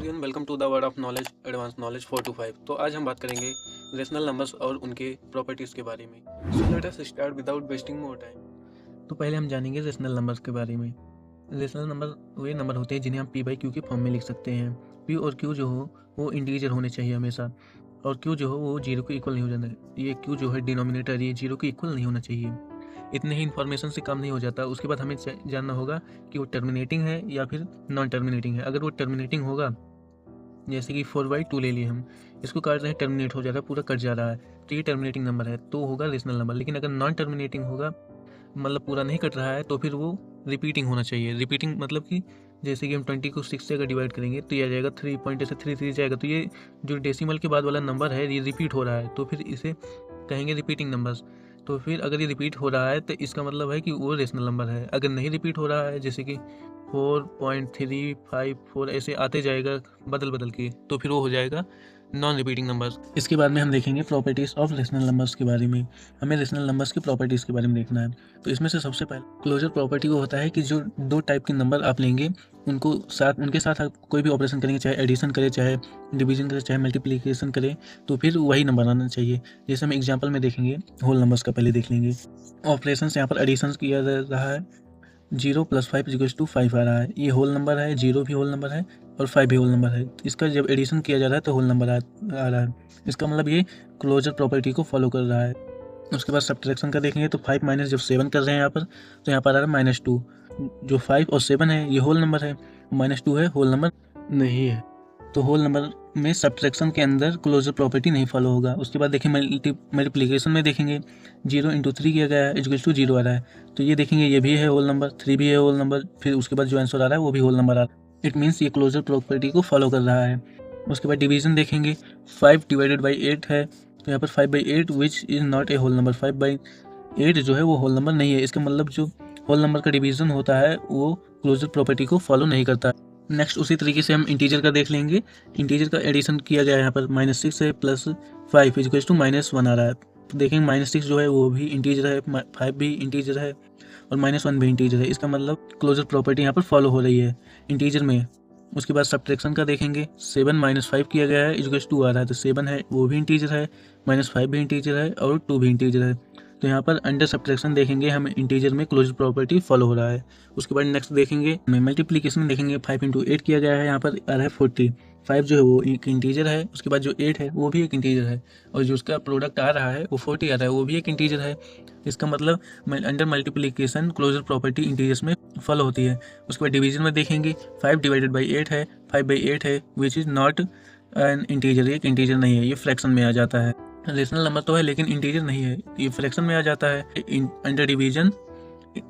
Again welcome to the world of knowledge advance knowledge 4 to 5। तो आज हम बात करेंगे रेशनल नंबर्स और उनके प्रॉपर्टीज़ के बारे में। So let us start without wasting more time. तो पहले हम जानेंगे रेशनल नंबर्स के बारे में। रेशनल नंबर वे नंबर होते हैं जिन्हें हम p/q के फॉर्म में लिख सकते हैं। p और q जो हो वो इंटीजर होने चाहिए हमेशा, और q जो हो वो 0 के इक्वल नहीं हो जाना। ये q जो है डिनोमिनेटर, ये 0 के इक्वल नहीं होना चाहिए। इतने ही इन्फॉर्मेशन से काम नहीं हो जाता। उसके बाद हमें जानना होगा कि वो टर्मिनेटिंग है या फिर नॉन टर्मिनेटिंग है। अगर वो टर्मिनेटिंग होगा, जैसे कि 4/2 ले लिए हम, इसको काट रहे हैं, टर्मिनेट हो जा रहा है, पूरा कट जा रहा है, तो ये टर्मिनेटिंग नंबर है, तो होगा रेशनल नंबर। लेकिन अगर नॉन टर्मिनेटिंग होगा, मतलब पूरा नहीं कट रहा है, तो फिर वो रिपीटिंग होना चाहिए। रिपीटिंग मतलब कि जैसे कि हम 20 को 6 से अगर डिवाइड करेंगे तो ये आ जाएगा 3 पॉइंट, ऐसे 3 जाएगा, तो ये जो डेसिमल के बाद वाला नंबर है ये रिपीट हो रहा है, तो फिर इसे कहेंगे रिपीटिंग नंबर्स। तो फिर अगर ये रिपीट हो रहा है तो इसका मतलब है कि वो रेशनल नंबर है। अगर नहीं रिपीट हो रहा है, जैसे कि 4.354 ऐसे आते जाएगा बदल बदल के, तो फिर वो हो जाएगा नॉन रिपीटिंग नंबर्स। इसके बाद में हम देखेंगे प्रॉपर्टीज़ ऑफ रेशनल नंबर्स के बारे में। हमें रेशनल नंबर्स की प्रॉपर्टीज़ के बारे में देखना है। तो इसमें से सबसे पहले क्लोजर प्रॉपर्टी वो होता है कि जो दो टाइप के नंबर आप लेंगे उनके साथ आप कोई भी ऑपरेशन करेंगे, चाहे एडिशन करें, चाहे डिवीजन करें, चाहे मल्टीप्लिकेशन करें, तो फिर वही नंबर आना चाहिए। जैसे हम एग्जाम्पल में देखेंगे, होल नंबर्स का पहले देख लेंगे। ऑपरेशन यहाँ पर एडिशन किया जा रहा है, 0 + 5 = 5 आ रहा है। ये होल नंबर है, 0 भी होल नंबर है और 5 भी होल नंबर है। इसका जब एडिशन किया जा रहा है तो होल नंबर आ रहा है। इसका मतलब ये क्लोजर प्रॉपर्टी को फॉलो कर रहा है। उसके बाद सब्ट्रैक्शन का देखेंगे तो 5 माइनस जब 7 कर रहे हैं यहाँ पर, तो यहाँ पर आ रहा है -2। जो 5 और 7 है ये होल नंबर है, -2 है, होल नंबर नहीं है, तो होल नंबर में सब्ट्रैक्शन के अंदर क्लोजर प्रॉपर्टी नहीं फॉलो होगा। उसके बाद देखें मल्टीप्लिकेशन में देखेंगे, 0 × 3 किया गया है, = 0 आ रहा है, तो ये देखेंगे ये भी है होल नंबर, 3 भी है होल नंबर, फिर उसके बाद जो आंसर आ रहा है वो भी होल नंबर आ रहा है। इट मीन्स ये क्लोजर प्रॉपर्टी को फॉलो कर रहा है। उसके बाद डिवीजन देखेंगे, 5 / 8 है, तो यहाँ पर 5/8 which is not a whole number. 5/8 जो है वो होल नंबर नहीं है। इसका मतलब जो होल नंबर का डिवीजन होता है वो क्लोजर प्रॉपर्टी को फॉलो नहीं करता। नेक्स्ट उसी तरीके से हम इंटीजर का देख लेंगे। इंटीजर का एडिशन किया गया है, यहाँ पर -6 है +5 = -1 आ रहा है। तो देखेंगे -6 जो है वो भी इंटीजर है, 5 भी इंटीजर है और -1 भी इंटीजर है। इसका मतलब क्लोजर प्रॉपर्टी यहाँ पर फॉलो हो रही है इंटीजर में। उसके बाद सब्ट्रैक्शन का देखेंगे, 7 - 5 किया गया है, = 2 आ रहा है, तो 7 है वो भी इंटीजर है, -5 भी इंटीजर है और 2 भी इंटीजर है। तो यहाँ पर अंडर सब्ट्रैक्शन देखेंगे हम इंटीजर में क्लोजर प्रॉपर्टी फॉलो हो रहा है। उसके बाद नेक्स्ट देखेंगे मल्टीप्लिकेशन में देखेंगे, 5 × 8 किया गया है, यहाँ पर आ रहा है 40। 5 जो है वो एक इंटीजर है, उसके बाद जो 8 है वो भी एक इंटीजर है, और जो उसका प्रोडक्ट आ रहा है वो 40 आ रहा है, वो भी एक इंटीजर है। इसका मतलब under multiplication closure property integers में फॉलो होती है। उसके बाद डिवीजन में देखेंगे, 5 / 8 है, 5/8 है, विच इज़ नॉट एन इंटीजर, एक इंटीजर नहीं है, ये फ्रैक्शन में आ जाता है। रेशनल नंबर तो है लेकिन इंटीजर नहीं है, ये फ्रैक्शन में आ जाता है। Under division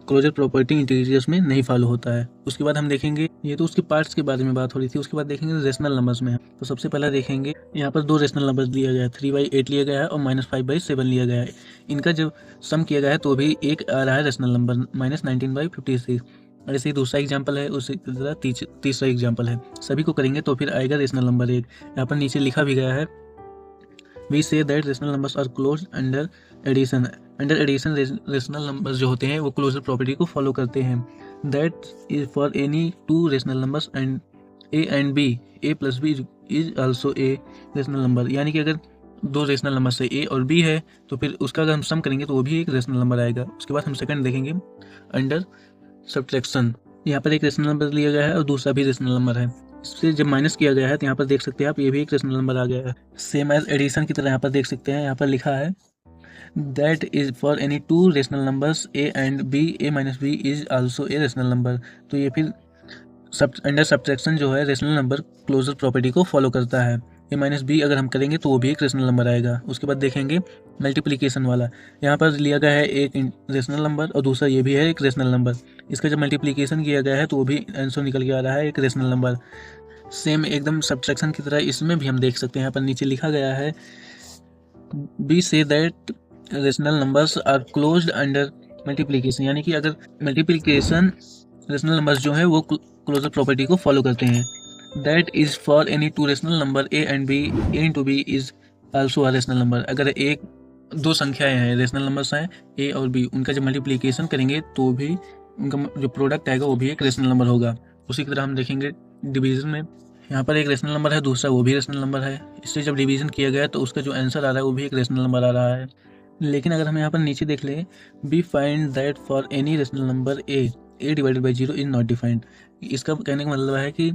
closure property integers में नहीं फॉलो होता है। उसके बाद हम देखेंगे, ये तो उसके पार्ट्स के बारे में बात हो रही थी। उसके बाद देखेंगे रेशनल नंबर्स में। तो सबसे पहले देखेंगे, यहाँ पर दो रेशनल नंबर्स लिया गया है, 3/8 लिया गया है और -5/7 लिया गया है। इनका जब सम किया गया है तो भी एक आ रहा है रेशनल नंबर, -19/56। और ऐसे ही दूसरा एग्जाम्पल है, उसी तरह तीसरा एग्जाम्पल है। सभी को करेंगे तो फिर आएगा रेशनल नंबर 1। यहाँ पर नीचे लिखा भी गया है, we say that rational numbers are close under addition. Under addition rational numbers जो होते हैं वो क्लोजर प्रॉपर्टी को फॉलो करते हैं। That is for any 2 rational numbers and A and B, a + b is also a rational number. यानी कि अगर 2 रेशनल नंबर से a और b है तो फिर उसका अगर हम सम करेंगे तो वो भी एक रेशनल नंबर आएगा। उसके बाद हम सेकंड देखेंगे, अंडर सब्ट्रैक्शन। यहाँ पर एक रेशनल नंबर लिया गया है और दूसरा भी रेशनल नंबर है। इससे जब माइनस किया गया है तो यहाँ पर देख सकते हैं आप, ये भी एक रेशनल नंबर आ गया है। सेम एज एडिशन की तरह यहाँ पर देख सकते हैं, यहाँ पर लिखा है that is for any 2 rational numbers a and b, a - b is also a rational number. तो ये फिर अंडर सब्ट्रैक्शन जो है रेशनल नंबर क्लोजर प्रॉपर्टी को फॉलो करता है। a - b अगर हम करेंगे तो वो भी एक रेशनल नंबर आएगा। उसके बाद देखेंगे मल्टीप्लिकेशन वाला, यहाँ पर लिया गया है एक रेशनल नंबर और दूसरा ये भी है एक रेशनल नंबर। इसका जब मल्टीप्लिकेशन किया गया है तो वो भी आंसर निकल के आ रहा है एक रेशनल नंबर। सेम एकदम सब्ट्रैक्शन की तरह इसमें भी हम देख सकते हैं, यहाँ पर नीचे लिखा गया है, we say that rational numbers are closed under multiplication. यानी कि अगर मल्टीप्लिकेशन रेशनल नंबर्स जो है वो क्लोजर प्रॉपर्टी को फॉलो करते हैं। That is for any 2 rational number a and b, a × b is also a rational number. अगर एक 2 संख्याएं हैं, रेशनल नंबर्स हैं a और b, उनका जब मल्टीप्लिकेशन करेंगे तो भी उनका जो प्रोडक्ट आएगा वो भी एक रेशनल नंबर होगा। उसी की तरह हम देखेंगे डिवीजन में, यहाँ पर एक रेशनल नंबर है, दूसरा वो भी रेशनल नंबर है, इससे जब डिवीजन किया गया तो उसका जो आंसर आ रहा है वो भी एक रेशनल नंबर आ रहा है। लेकिन अगर हम यहाँ पर नीचे देख लें, we find that for any rational number A divided by zero is not defined. इसका कहने का मतलब है कि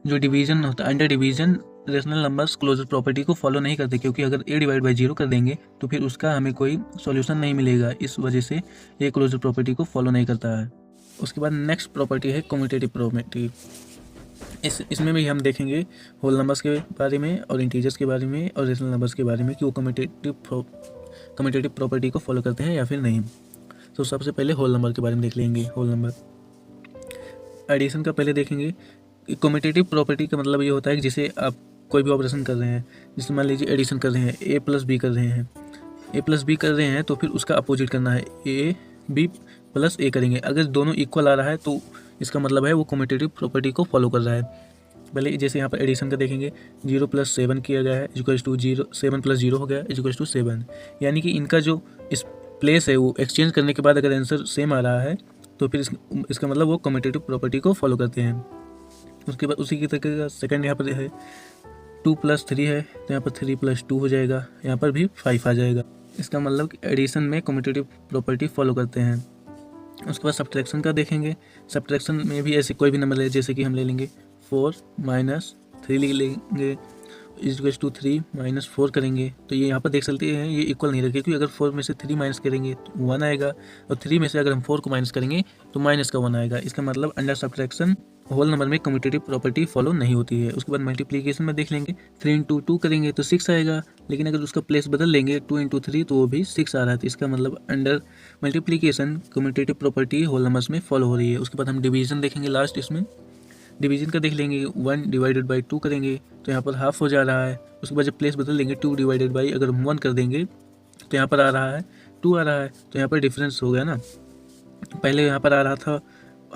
जो डिवीजन होता है, under division rational numbers closure property को फॉलो नहीं करते, क्योंकि अगर ए डिवाइड बाई जीरो कर देंगे तो फिर उसका हमें कोई सॉल्यूशन नहीं मिलेगा, इस वजह से ए क्लोजर प्रॉपर्टी को फॉलो नहीं करता है। उसके बाद नेक्स्ट प्रॉपर्टी है कम्यूटेटिव प्रॉपर्टी। इसमें भी हम देखेंगे होल नंबर्स के बारे में और इंटीजर्स के बारे में और रेशनल नंबर्स के बारे में कि वो कम्यूटेटिव प्रॉपर्टी को फॉलो करते हैं या फिर नहीं। तो सबसे पहले होल नंबर के बारे में देख लेंगे। होल नंबर एडिशन का पहले देखेंगे। कम्यूटेटिव प्रॉपर्टी का मतलब ये होता है कि जिसे आप कोई भी ऑपरेशन कर रहे हैं, जैसे मान लीजिए एडिशन कर रहे हैं, ए प्लस बी कर रहे हैं, ए प्लस बी कर रहे हैं तो फिर उसका अपोजिट करना है, ए बी प्लस ए करेंगे। अगर दोनों इक्वल आ रहा है तो इसका मतलब है वो कम्यूटेटिव प्रॉपर्टी को फॉलो कर रहा है। पहले जैसे यहाँ पर एडिशन का देखेंगे, 0 + 7 किया गया है इक्वल्स टू 0, 7 + 0 हो गया इक्वल्स टू 7, यानी कि इनका जो इस प्लेस है वो एक्सचेंज करने के बाद अगर आंसर सेम आ रहा है तो फिर इसका मतलब वो कम्यूटेटिव प्रॉपर्टी को फॉलो करते हैं। उसके बाद उसी की तरीके का सेकंड यहाँ पर है 2 + 3 है तो यहाँ पर 3 + 2 हो जाएगा, यहाँ पर भी 5 आ जाएगा। इसका मतलब कि एडिशन में कम्यूटेटिव प्रॉपर्टी फॉलो करते हैं। उसके बाद सब्ट्रैक्शन का देखेंगे। सब्ट्रैक्शन में भी ऐसे कोई भी नंबर ले, जैसे कि हम ले लेंगे 4 - 3 ले लेंगे इक्वल्स टू 3 - 4 करेंगे तो ये यहाँ पर देख सकते हैं ये इक्वल नहीं रखेगा, क्योंकि अगर 4 में से 3 माइनस करेंगे तो 1 आएगा और 3 में से अगर हम 4 को माइनस करेंगे तो माइनस का 1 आएगा। इसका मतलब अंडर सब्ट्रैक्शन होल नंबर में कम्यूटेटिव प्रॉपर्टी फॉलो नहीं होती है। उसके बाद मल्टीप्लिकेशन में देख लेंगे, 3 × 2 करेंगे तो 6 आएगा, लेकिन अगर उसका प्लेस बदल लेंगे 2 × 3 तो वो भी 6 आ रहा है। तो इसका मतलब under multiplication commutative property whole numbers में फॉलो हो रही है। उसके बाद हम डिवीजन देखेंगे लास्ट। इसमें डिवीजन का देख लेंगे, 1 डिवाइडेड बाई 2 करेंगे तो यहाँ पर हाफ हो जा रहा है। उसके बाद जब प्लेस बदल देंगे 2 डिवाइडेड बाई अगर हम 1 कर देंगे तो यहाँ पर आ रहा है 2 आ रहा है, तो यहाँ पर डिफरेंस हो गया ना। पहले यहाँ पर आ रहा था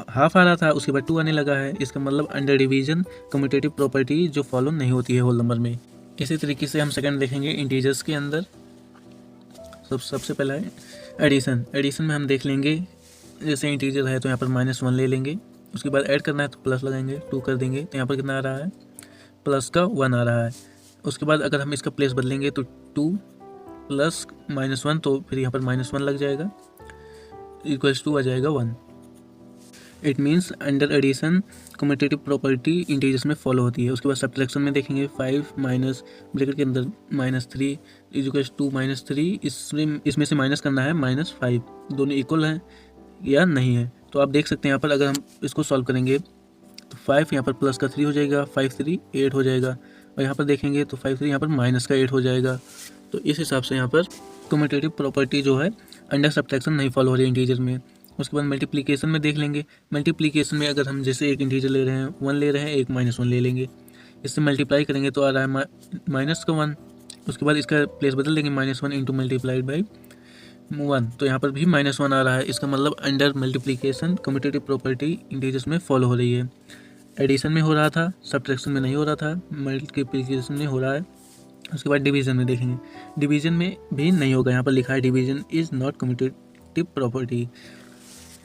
हाफ आ रहा था, उसके बाद 2 आने लगा है। इसका मतलब अंडर डिवीजन कम्यूटेटिव प्रॉपर्टी जो फॉलो नहीं होती है होल नंबर में। इसी तरीके से हम सेकंड देखेंगे इंटीजर्स के अंदर। सबसे पहला है एडिशन। एडिशन में हम देख लेंगे, जैसे इंटीजर है तो यहाँ पर -1 ले लेंगे, उसके बाद ऐड करना है तो प्लस लगाएंगे, 2 कर देंगे तो यहाँ पर कितना आ रहा है प्लस का 1 आ रहा है। उसके बाद अगर हम इसका प्लेस बदलेंगे तो 2 + -1 तो फिर यहाँ पर -1 लग जाएगा इक्वल्स टू आ जाएगा 1। It means under addition commutative property integers में फॉलो होती है। उसके बाद सब्ट्रैक्शन में देखेंगे 5 माइनस ब्रैकेट के अंदर -3 इक्वल्स टू -3, इसमें से माइनस करना है -5, दोनों इक्वल हैं या नहीं है। तो आप देख सकते हैं यहाँ पर अगर हम इसको सॉल्व करेंगे तो 5 यहाँ पर प्लस का 3 हो जाएगा, 5 × 3 8 हो जाएगा, और यहाँ पर देखेंगे तो 5 × 3 यहाँ पर माइनस का 8 हो जाएगा। तो इस हिसाब से यहाँ पर कम्यूटेटिव प्रॉपर्टी जो है अंडर सब्ट्रैक्शन नहीं फॉलो हो रही है इंटीजर में। उसके बाद मल्टीप्लिकेशन में देख लेंगे। मल्टीप्लिकेशन में अगर हम जैसे एक इंटीजर ले रहे हैं 1 ले रहे हैं, एक -1 ले लेंगे, इससे मल्टीप्लाई करेंगे तो आ रहा है माइनस का 1। उसके बाद इसका प्लेस बदल देंगे, -1 इंटू मल्टीप्लाइड बाई 1, तो यहाँ पर भी -1 आ रहा है। इसका मतलब under multiplication commutative property integers में फॉलो हो रही है। एडिशन में हो रहा था, सब्ट्रैक्शन में नहीं हो रहा था, मल्टीप्लिकेशन में हो रहा है। उसके बाद डिवीजन में देखेंगे, डिवीजन में भी नहीं होगा, यहाँ पर लिखा है division is not commutative property.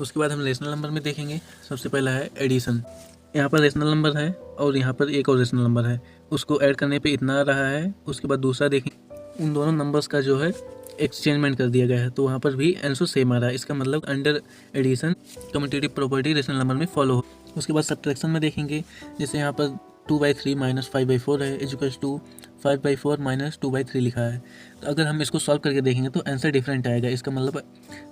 उसके बाद हम रेशनल नंबर में देखेंगे। सबसे पहला है एडिशन। यहाँ पर रेशनल नंबर है और यहाँ पर एक और रेशनल नंबर है, उसको ऐड करने पे इतना आ रहा है। उसके बाद दूसरा देखेंगे, उन दोनों नंबर्स का जो है एक्सचेंजमेंट कर दिया गया है तो वहाँ पर भी आंसर सेम आ रहा है। इसका मतलब under addition commutative property rational number में फॉलो हो। उसके बाद सब्ट्रैक्शन में देखेंगे, जैसे यहाँ पर 2/3 - 5/4 है इक्वल्स टू 5/4 - 2/3 लिखा है। तो अगर हम इसको सॉल्व करके देखेंगे तो आंसर डिफरेंट आएगा। इसका मतलब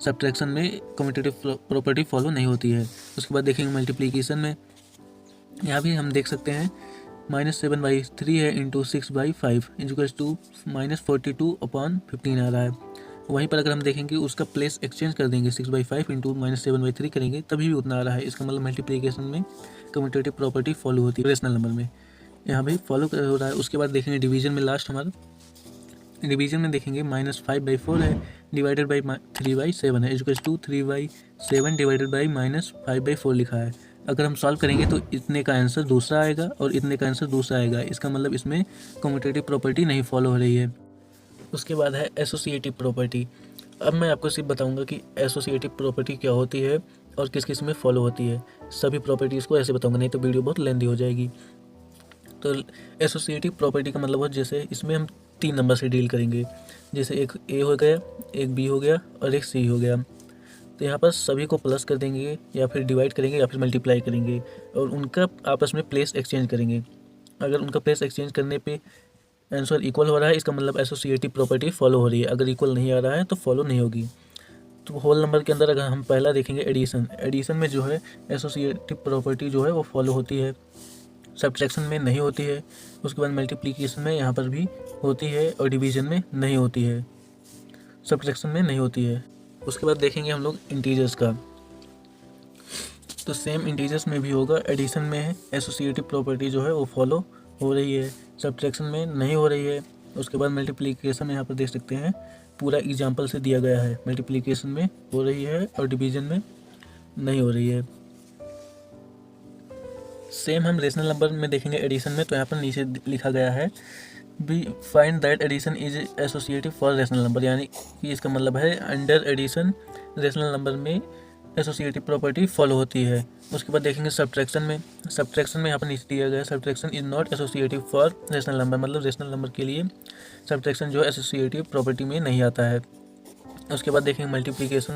सब्ट्रैक्शन में कम्यूटेटिव प्रॉपर्टी फॉलो नहीं होती है। उसके बाद देखेंगे मल्टीप्लिकेशन में, यहाँ भी हम देख सकते हैं -7/3 है इंटू 6/5 इक्वल्स टू -42/15 आ रहा है। वहीं पर अगर हम देखेंगे उसका प्लेस एक्सचेंज कर देंगे, 6/5 इंटू -7/3 करेंगे तभी भी उतना आ रहा है। इसका मतलब मल्टीप्लिकेशन में कम्यूटेटिव प्रॉपर्टी फॉलो होती है रेशनल नंबर में, यहाँ भी फॉलो हो रहा है। उसके बाद देखेंगे डिवीजन में, लास्ट हमारा डिवीजन में देखेंगे -5/4 है डिवाइडेड बाई 3/7 है इक्वल्स टू 3/7 डिवाइडेड बाई -5/4 लिखा है। अगर हम सॉल्व करेंगे तो इतने का आंसर दूसरा आएगा और इतने का आंसर दूसरा आएगा। इसका मतलब इसमें कम्यूटेटिव प्रॉपर्टी नहीं फॉलो हो रही है। उसके बाद है एसोसिएटिव प्रॉपर्टी। अब मैं आपको सिर्फ बताऊंगा कि एसोसिएटिव प्रॉपर्टी क्या होती है और किस किस में फॉलो होती है। सभी प्रॉपर्टीज़ को ऐसे बताऊंगा, नहीं तो वीडियो बहुत लेंदी हो जाएगी। तो एसोसिएटिव प्रॉपर्टी का मतलब है जैसे इसमें हम 3 नंबर से डील करेंगे, जैसे एक ए हो गया, एक बी हो गया और एक सी हो गया। तो यहाँ पर सभी को प्लस कर देंगे या फिर डिवाइड करेंगे या फिर मल्टीप्लाई करेंगे और उनका आपस में प्लेस एक्सचेंज करेंगे। अगर उनका प्लेस एक्सचेंज करने पे आंसर इक्वल हो रहा है, इसका मतलब एसोसिएटिव प्रॉपर्टी फॉलो हो रही है। अगर इक्वल नहीं आ रहा है तो फॉलो नहीं होगी। तो होल नंबर के अंदर अगर हम पहला देखेंगे एडिशन में जो है एसोसिएटिव प्रॉपर्टी जो है वो फॉलो होती है, सब्ट्रैक्शन में नहीं होती है। उसके बाद मल्टीप्लिकेशन में यहाँ पर भी होती है और डिवीजन में नहीं होती है, सब्ट्रैक्शन में नहीं होती है। उसके बाद देखेंगे हम लोग इंटीजर्स का, तो सेम इंटीजर्स में भी होगा। एडिशन में है एसोसिएटिव प्रॉपर्टी जो है वो फॉलो हो रही है, सब्ट्रैक्शन में नहीं हो रही है। उसके बाद मल्टीप्लिकेशन में यहाँ पर देख सकते हैं पूरा एग्जाम्पल से दिया गया है, मल्टीप्लिकेशन में हो रही है और डिवीजन में नहीं हो रही है। सेम हम रेशनल नंबर में देखेंगे एडिशन में, तो यहाँ पर नीचे लिखा गया है we find that addition is associative for rational number, यानी कि इसका मतलब है अंडर एडिशन रेशनल नंबर में एसोसिएटिव प्रॉपर्टी फॉलो होती है। उसके बाद देखेंगे सब्ट्रैक्शन में यहाँ पर नीचे दिया गया है subtraction is not associative for rational number, मतलब रेशनल नंबर के लिए सब्ट्रैक्शन जो है एसोसिएटिव प्रॉपर्टी में नहीं आता है। उसके बाद देखेंगे मल्टीप्लिकेशन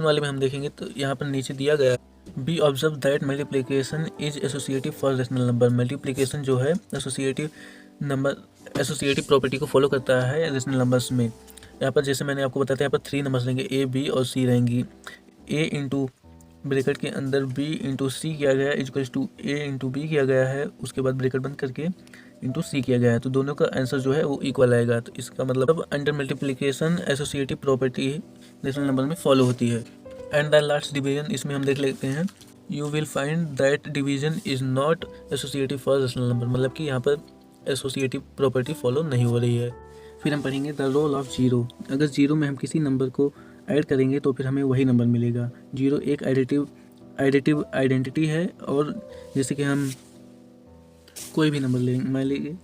वाले में हम देखेंगे तो यहाँ पर नीचे दिया गया है B observe that multiplication is associative for rational number, multiplication जो है एसोसिएटिव प्रॉपर्टी को फॉलो करता है रेशनल नंबर्स में। यहाँ पर जैसे मैंने आपको बताया, यहाँ पर 3 नंबर्स रहेंगे, ए बी और सी रहेंगी। ए इंटू ब्रैकेट के अंदर बी इंटू सी किया गया है equals to A into B किया गया है, उसके बाद ब्रैकेट बंद करके इंटू सी किया गया है, तो दोनों का आंसर जो है वो इक्वल आएगा। तो इसका मतलब under multiplication associative property rational number में फॉलो होती है। एंड द लास्ट डिवीजन, इसमें हम देख लेते हैं you will find that division is not associative for rational number, मतलब कि यहाँ पर एसोसिएटिव प्रॉपर्टी फॉलो नहीं हो रही है। फिर हम पढ़ेंगे द रोल ऑफ जीरो, अगर जीरो में हम किसी नंबर को ऐड करेंगे तो फिर हमें वही नंबर मिलेगा। जीरो एक एडिटिव आइडेंटिटी है, और जैसे कि हम कोई भी नंबर लेंगे, मान लीजिए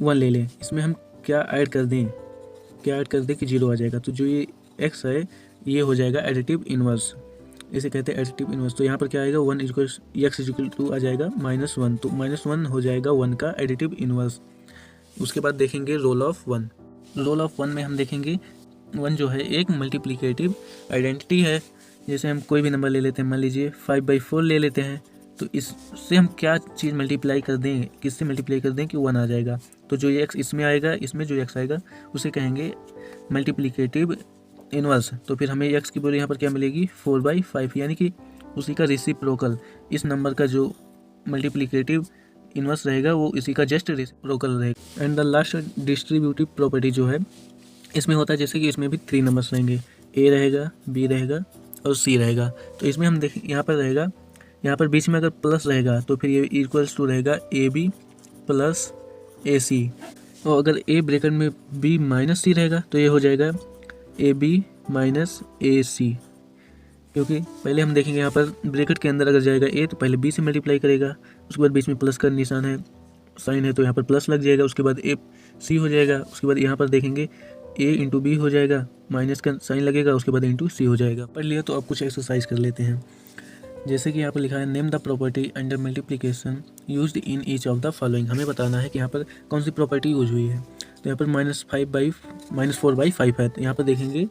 1 ले लें, इसमें हम क्या ऐड कर दें कि जीरो आ जाएगा, तो जो ये एक्स है ये हो जाएगा एडिटिव इनवर्स, इसे कहते हैं एडिटिव इनवर्स। तो यहाँ पर क्या आएगा 1 एक्स इक्वल टू आ जाएगा -1, तो -1 हो जाएगा 1 का एडिटिव इनवर्स। उसके बाद देखेंगे रोल ऑफ 1 में हम देखेंगे 1 जो है एक मल्टीप्लिकेटिव आइडेंटिटी है। जैसे हम कोई भी नंबर ले लेते हैं, मान लीजिए 5/4 ले लेते हैं, तो इससे हम क्या चीज़ मल्टीप्लाई कर दें, किससे मल्टीप्लाई कर दें कि 1 आ जाएगा। तो जो एक्स इसमें आएगा, इसमें जो एक्स आएगा उसे कहेंगे मल्टीप्लिकेटिव इनवर्स। तो फिर हमें एक्स की वैल्यू यहाँ पर क्या मिलेगी 4/5, यानी कि उसी का रेसिप्रोकल, इस नंबर का जो मल्टीप्लिकेटिव इनवर्स रहेगा वो इसी का जस्ट रेसिप्रोकल रहेगा। And the last distributive property जो है इसमें होता है, जैसे कि इसमें भी 3 नंबर्स रहेंगे, ए रहेगा, बी रहेगा और सी रहेगा। तो इसमें हम देखें यहाँ पर रहेगा, यहाँ पर बीच में अगर प्लस रहेगा तो फिर ये इक्वल्स टू रहेगा ए बी प्लस ए सी, और अगर ए ब्रैकेट में बी माइनस सी रहेगा तो ये हो जाएगा ए बी माइनस ए सी, क्योंकि पहले हम देखेंगे यहाँ पर ब्रैकेट के अंदर अगर जाएगा ए तो पहले बी से मल्टीप्लाई करेगा, उसके बाद बीच में प्लस का निशान है, साइन है, तो यहाँ पर प्लस लग जाएगा, उसके बाद ए सी हो जाएगा, उसके बाद यहाँ पर देखेंगे ए इंटू बी हो जाएगा, माइनस का साइन लगेगा, उसके बाद इंटू सी हो जाएगा। पढ़ लिया, तो अब कुछ एक्सरसाइज कर लेते हैं। जैसे कि यहाँ पर लिखा है name the property under multiplication used in each of the following, हमें बताना है कि यहाँ पर कौन सी प्रॉपर्टी यूज हुई है। तो यहाँ पर -4/5 है, तो यहाँ पर देखेंगे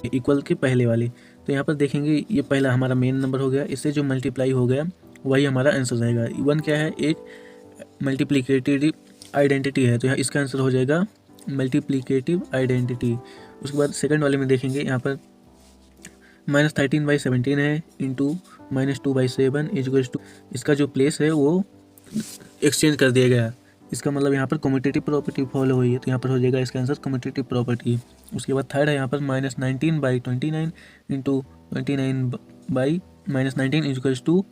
इक्वल के पहले वाले, तो यहाँ पर देखेंगे ये पहला हमारा मेन नंबर हो गया, इससे जो मल्टीप्लाई हो गया वही हमारा आंसर रहेगा। 1 क्या है, एक मल्टीप्लिकेटिव आइडेंटिटी है, तो यहाँ इसका आंसर हो जाएगा मल्टीप्लिकेटिव आइडेंटिटी। उसके बाद सेकंड वाले में देखेंगे यहाँ पर -13/17 है इंटू -2/7 इक्वल्स टू, इसका जो प्लेस है वो एक्सचेंज कर दिया गया, इसका मतलब यहाँ पर कम्यूटेटिव प्रॉपर्टी फॉलो हुई है, तो यहाँ पर हो जाएगा इसका आंसर कम्यूटेटिव प्रॉपर्टी। उसके बाद थर्ड है यहाँ पर -19/29 इंटू 29/-19 इक्वल्स टू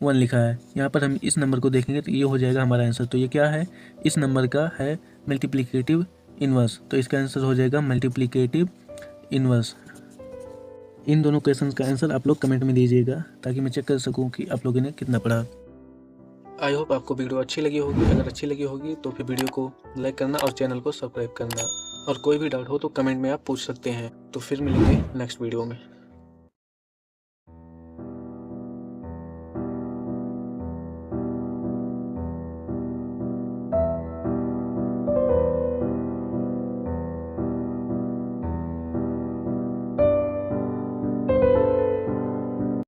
1 लिखा है। यहाँ पर हम इस नंबर को देखेंगे तो ये हो जाएगा हमारा आंसर। तो ये क्या है, इस नंबर का है मल्टीप्लिकेटिव इनवर्स, तो इसका आंसर हो जाएगा मल्टीप्लिकेटिव इनवर्स। इन दोनों क्वेश्चंस का आंसर आप लोग कमेंट में दीजिएगा ताकि मैं चेक कर सकूं कि आप लोगों ने कितना पढ़ा। आई होप आपको वीडियो अच्छी लगी होगी, अगर अच्छी लगी होगी तो फिर वीडियो को लाइक करना और चैनल को सब्सक्राइब करना, और कोई भी डाउट हो तो कमेंट में आप पूछ सकते हैं। तो फिर मिलेंगे नेक्स्ट वीडियो में।